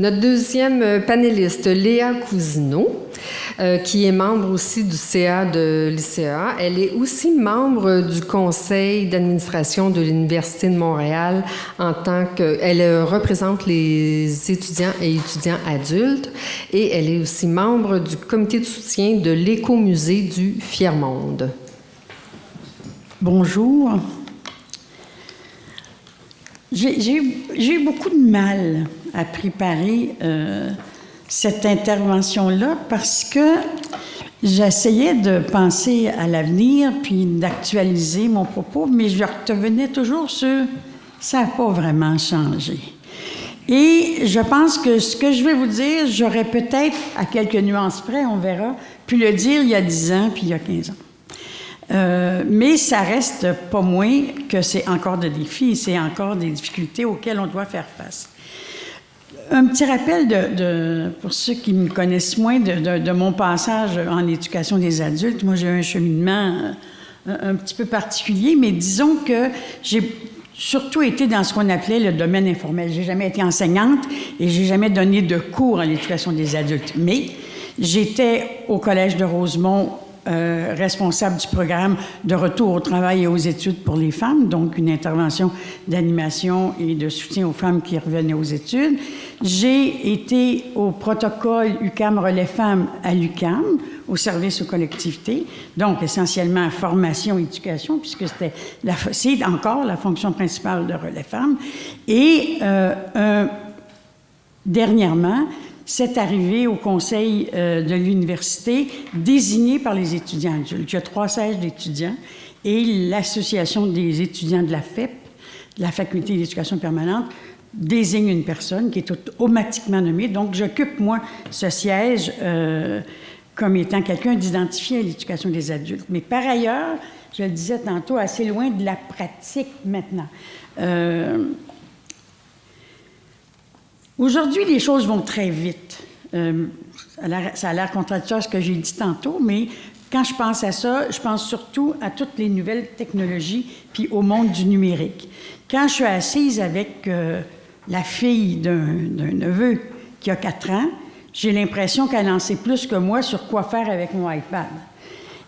Notre deuxième panéliste, Léa Cousineau, qui est membre aussi du CA de l'ICA. Elle est aussi membre du conseil d'administration de l'Université de Montréal en tant que... Elle représente les étudiants et étudiants adultes et elle est aussi membre du comité de soutien de l'Écomusée du Fier-Monde. Bonjour. J'ai eu beaucoup de mal à préparer cette intervention-là parce que j'essayais de penser à l'avenir puis d'actualiser mon propos, mais je revenais toujours sur « ça n'a pas vraiment changé ». Et je pense que ce que je vais vous dire, j'aurais peut-être, à quelques nuances près, on verra, pu le dire il y a 10 ans puis il y a 15 ans. Mais ça reste pas moins que c'est encore des défis, c'est encore des difficultés auxquelles on doit faire face. Un petit rappel pour ceux qui me connaissent moins de mon passage en éducation des adultes. Moi, j'ai eu un cheminement un petit peu particulier, mais disons que j'ai surtout été dans ce qu'on appelait le domaine informel. J'ai jamais été enseignante et j'ai jamais donné de cours en éducation des adultes. Mais j'étais au Collège de Rosemont responsable du programme de retour au travail et aux études pour les femmes, donc une intervention d'animation et de soutien aux femmes qui revenaient aux études. J'ai été au protocole UQAM Relais Femmes à l'UQAM, au service aux collectivités, donc essentiellement formation et éducation, puisque c'est encore la fonction principale de Relais Femmes. Et dernièrement, c'est arrivé au conseil de l'université désigné par les étudiants adultes. Il y a 3 sièges d'étudiants et l'Association des étudiants de la FEP, de la Faculté d'éducation permanente, désigne une personne qui est automatiquement nommée. Donc, j'occupe, moi, ce siège comme étant quelqu'un d'identifié à l'éducation des adultes. Mais par ailleurs, je le disais tantôt, assez loin de la pratique maintenant. Aujourd'hui, les choses vont très vite. Ça a l'air contradictoire ce que j'ai dit tantôt, mais quand je pense à ça, je pense surtout à toutes les nouvelles technologies puis au monde du numérique. Quand je suis assise avec la fille d'un neveu qui a 4 ans, j'ai l'impression qu'elle en sait plus que moi sur quoi faire avec mon iPad.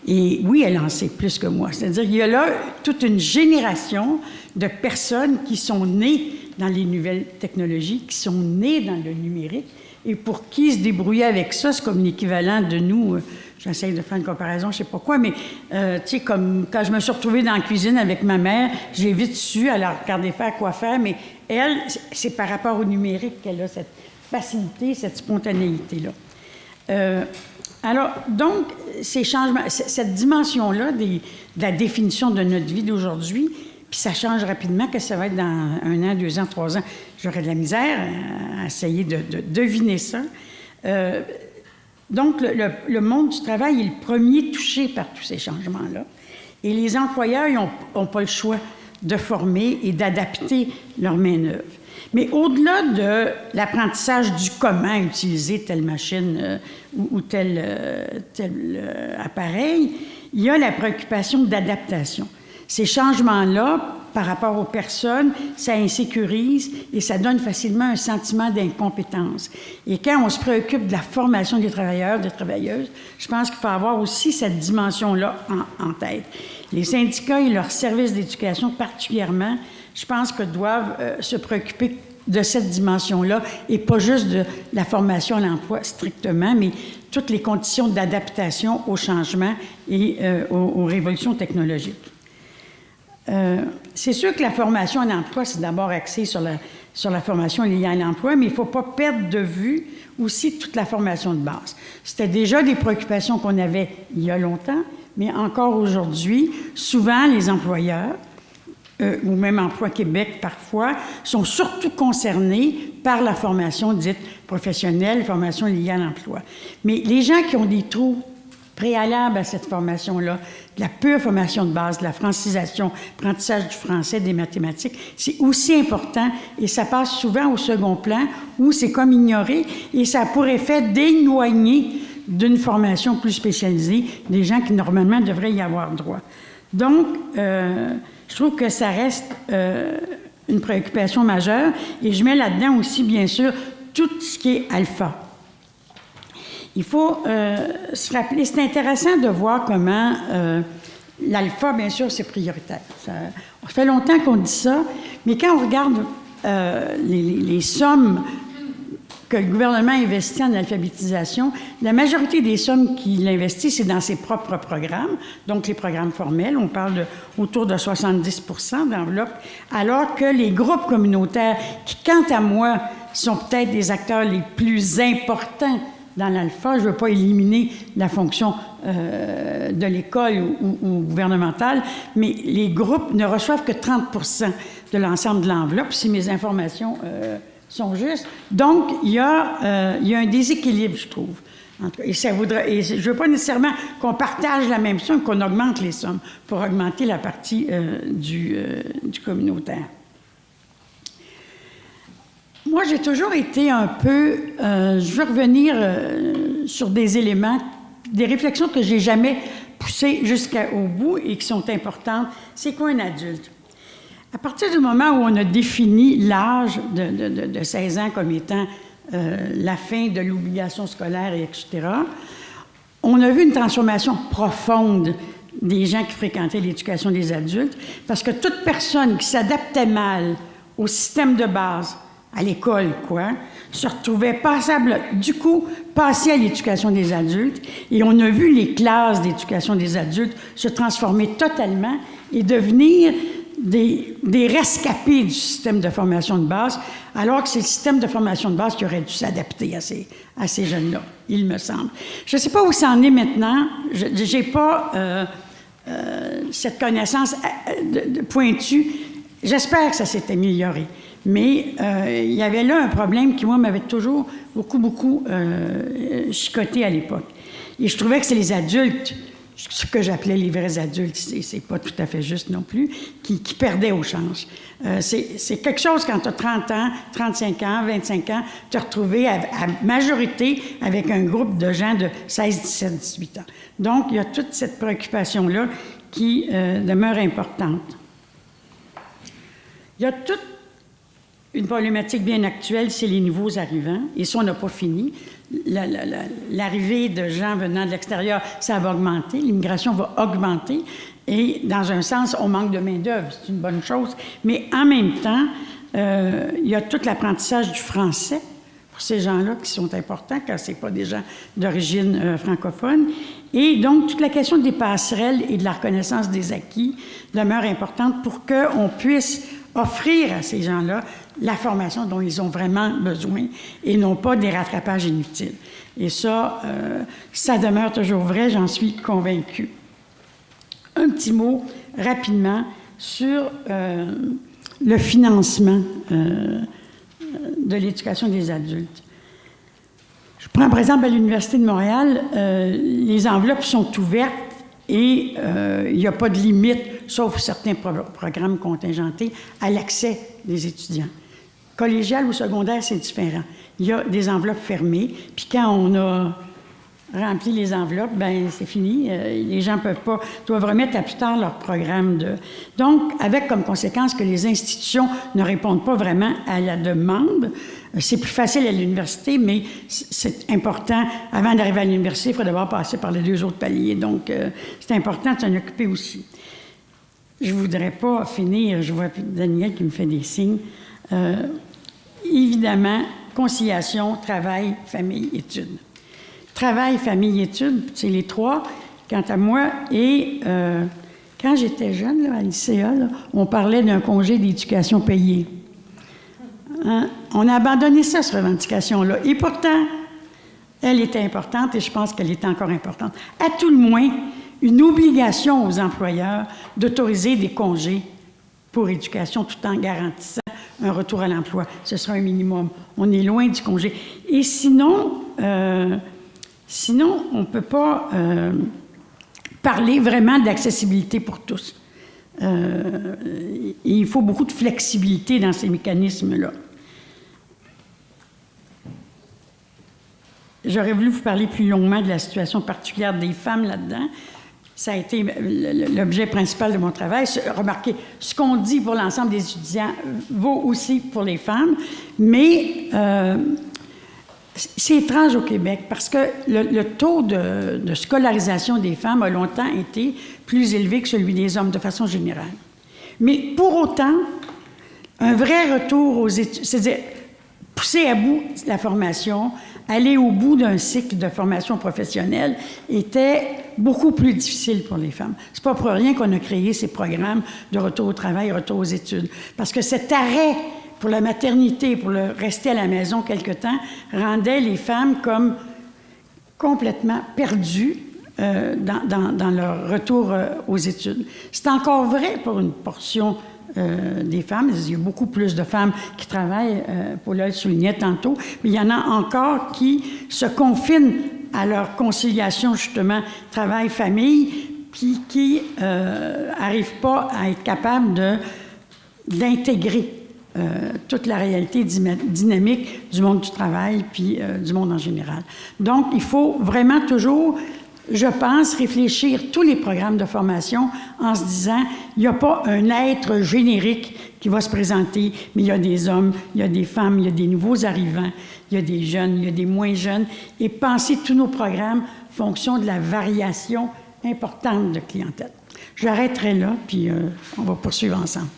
Et oui, elle en sait plus que moi. C'est-à-dire qu'il y a là toute une génération de personnes qui sont nées dans les nouvelles technologies, qui sont nées dans le numérique, et pour qui se débrouiller avec ça, c'est comme l'équivalent de nous. J'essaie de faire une comparaison, je ne sais pas quoi, mais tu sais, comme quand je me suis retrouvée dans la cuisine avec ma mère, j'ai vite su, elle a regardé faire quoi faire, mais elle, c'est par rapport au numérique qu'elle a cette facilité, cette spontanéité-là. Alors, donc, ces changements, cette dimension-là de la définition de notre vie d'aujourd'hui, puis ça change rapidement, que ça va être dans 1 an, 2 ans, 3 ans. J'aurai de la misère à essayer de deviner ça. Donc, le monde du travail est le premier touché par tous ces changements-là. Et les employeurs n'ont pas le choix de former et d'adapter leur main-d'œuvre. Mais au-delà de l'apprentissage du comment utiliser telle machine ou tel appareil, il y a la préoccupation d'adaptation. Ces changements-là, par rapport aux personnes, ça insécurise et ça donne facilement un sentiment d'incompétence. Et quand on se préoccupe de la formation des travailleurs, des travailleuses, je pense qu'il faut avoir aussi cette dimension-là en tête. Les syndicats et leurs services d'éducation particulièrement, je pense que doivent se préoccuper de cette dimension-là et pas juste de la formation à l'emploi strictement, mais toutes les conditions d'adaptation aux changements et aux révolutions technologiques. C'est sûr que la formation à l'emploi, c'est d'abord axé sur la formation liée à l'emploi, mais il ne faut pas perdre de vue aussi toute la formation de base. C'était déjà des préoccupations qu'on avait il y a longtemps, mais encore aujourd'hui, souvent les employeurs, ou même Emploi Québec parfois, sont surtout concernés par la formation dite professionnelle, formation liée à l'emploi. Mais les gens qui ont des trous préalables à cette formation-là, de la pure formation de base, de la francisation, apprentissage du français, des mathématiques, c'est aussi important et ça passe souvent au second plan où c'est comme ignoré et ça a pour effet d'éloigner d'une formation plus spécialisée des gens qui normalement devraient y avoir droit. Donc, je trouve que ça reste une préoccupation majeure et je mets là-dedans aussi, bien sûr, tout ce qui est alpha. Il faut se rappeler, c'est intéressant de voir comment l'alpha, bien sûr, c'est prioritaire. Ça fait longtemps qu'on dit ça, mais quand on regarde les sommes que le gouvernement investit en alphabétisation, la majorité des sommes qu'il investit, c'est dans ses propres programmes, donc les programmes formels. On parle autour de 70 % d'enveloppe, alors que les groupes communautaires, qui, quant à moi, sont peut-être des acteurs les plus importants dans l'alpha, je ne veux pas éliminer la fonction de l'école ou gouvernementale, mais les groupes ne reçoivent que 30 % de l'ensemble de l'enveloppe, si mes informations sont justes. Donc, il y a un déséquilibre, je trouve. Et je ne veux pas nécessairement qu'on partage la même somme, qu'on augmente les sommes pour augmenter la partie du communautaire. Moi, j'ai toujours été un peu... je veux revenir sur des éléments, des réflexions que je n'ai jamais poussées jusqu'au bout et qui sont importantes. C'est quoi un adulte? À partir du moment où on a défini l'âge de 16 ans comme étant la fin de l'obligation scolaire, etc., on a vu une transformation profonde des gens qui fréquentaient l'éducation des adultes, parce que toute personne qui s'adaptait mal au système de base, à l'école, se retrouvait passer à l'éducation des adultes, et on a vu les classes d'éducation des adultes se transformer totalement et devenir des rescapés du système de formation de base, alors que c'est le système de formation de base qui aurait dû s'adapter à ces jeunes-là, il me semble. Je ne sais pas où ça en est maintenant. Je n'ai pas cette connaissance pointue. J'espère que ça s'est amélioré. Mais il y avait là un problème qui, moi, m'avait toujours beaucoup chicoté à l'époque. Et je trouvais que c'est les adultes, ce que j'appelais les vrais adultes, c'est pas tout à fait juste non plus, qui perdaient au change. C'est quelque chose quand tu as 30 ans, 35 ans, 25 ans, te retrouver à majorité avec un groupe de gens de 16, 17, 18 ans. Donc, il y a toute cette préoccupation-là qui demeure importante. Il y a toute une problématique bien actuelle, c'est les nouveaux arrivants. Et ça, on n'a pas fini. L'arrivée de gens venant de l'extérieur, ça va augmenter. L'immigration va augmenter. Et dans un sens, on manque de main-d'œuvre. C'est une bonne chose. Mais en même temps, il y a tout l'apprentissage du français pour ces gens-là qui sont importants, car ce n'est pas des gens d'origine francophone. Et donc, toute la question des passerelles et de la reconnaissance des acquis demeure importante pour qu'on puisse offrir à ces gens-là la formation dont ils ont vraiment besoin et non pas des rattrapages inutiles. Et ça, ça demeure toujours vrai, j'en suis convaincue. Un petit mot rapidement sur le financement de l'éducation des adultes. Je prends par exemple à l'Université de Montréal, les enveloppes sont ouvertes et il n'y a pas de limite, sauf certains programmes contingentés, à l'accès des étudiants. Collégial ou secondaire, c'est différent. Il y a des enveloppes fermées, puis quand on a rempli les enveloppes, bien, c'est fini. Les gens doivent remettre à plus tard leur programme. Donc, avec comme conséquence que les institutions ne répondent pas vraiment à la demande. C'est plus facile à l'université, mais c'est important. Avant d'arriver à l'université, il faut d'abord passer par les 2 autres paliers. Donc, c'est important de s'en occuper aussi. Je ne voudrais pas finir, je vois Daniel qui me fait des signes. Évidemment, conciliation, travail, famille, études. Travail, famille, études, c'est les 3, quant à moi. Et quand j'étais jeune, là, à l'ICA, on parlait d'un congé d'éducation payé. Hein? On a abandonné ça, cette revendication-là. Et pourtant, elle était importante et je pense qu'elle est encore importante. À tout le moins, une obligation aux employeurs d'autoriser des congés pour éducation tout en garantissant un retour à l'emploi. Ce sera un minimum. On est loin du congé. Et sinon, on ne peut pas parler vraiment d'accessibilité pour tous. Il faut beaucoup de flexibilité dans ces mécanismes-là. J'aurais voulu vous parler plus longuement de la situation particulière des femmes là-dedans. Ça a été l'objet principal de mon travail. Remarquez, ce qu'on dit pour l'ensemble des étudiants vaut aussi pour les femmes, mais C'est étrange au Québec parce que le taux de scolarisation des femmes a longtemps été plus élevé que celui des hommes de façon générale. Mais pour autant, un vrai retour aux études, c'est-à-dire pousser à bout la formation, aller au bout d'un cycle de formation professionnelle était beaucoup plus difficile pour les femmes. C'est pas pour rien qu'on a créé ces programmes de retour au travail, retour aux études. Parce que cet arrêt pour la maternité, pour le rester à la maison quelque temps, rendait les femmes comme complètement perdues dans leur retour aux études. C'est encore vrai pour une portion des femmes. Il y a beaucoup plus de femmes qui travaillent, Paula le soulignait tantôt, mais il y en a encore qui se confinent à leur conciliation, justement, travail-famille, puis qui n'arrivent pas à être capables d'intégrer toute la réalité dynamique du monde du travail puis du monde en général. Donc, il faut vraiment toujours, je pense, réfléchir tous les programmes de formation en se disant, il n'y a pas un être générique qui va se présenter, mais il y a des hommes, il y a des femmes, il y a des nouveaux arrivants, il y a des jeunes, il y a des moins jeunes, et penser tous nos programmes en fonction de la variation importante de clientèle. J'arrêterai là, puis on va poursuivre ensemble.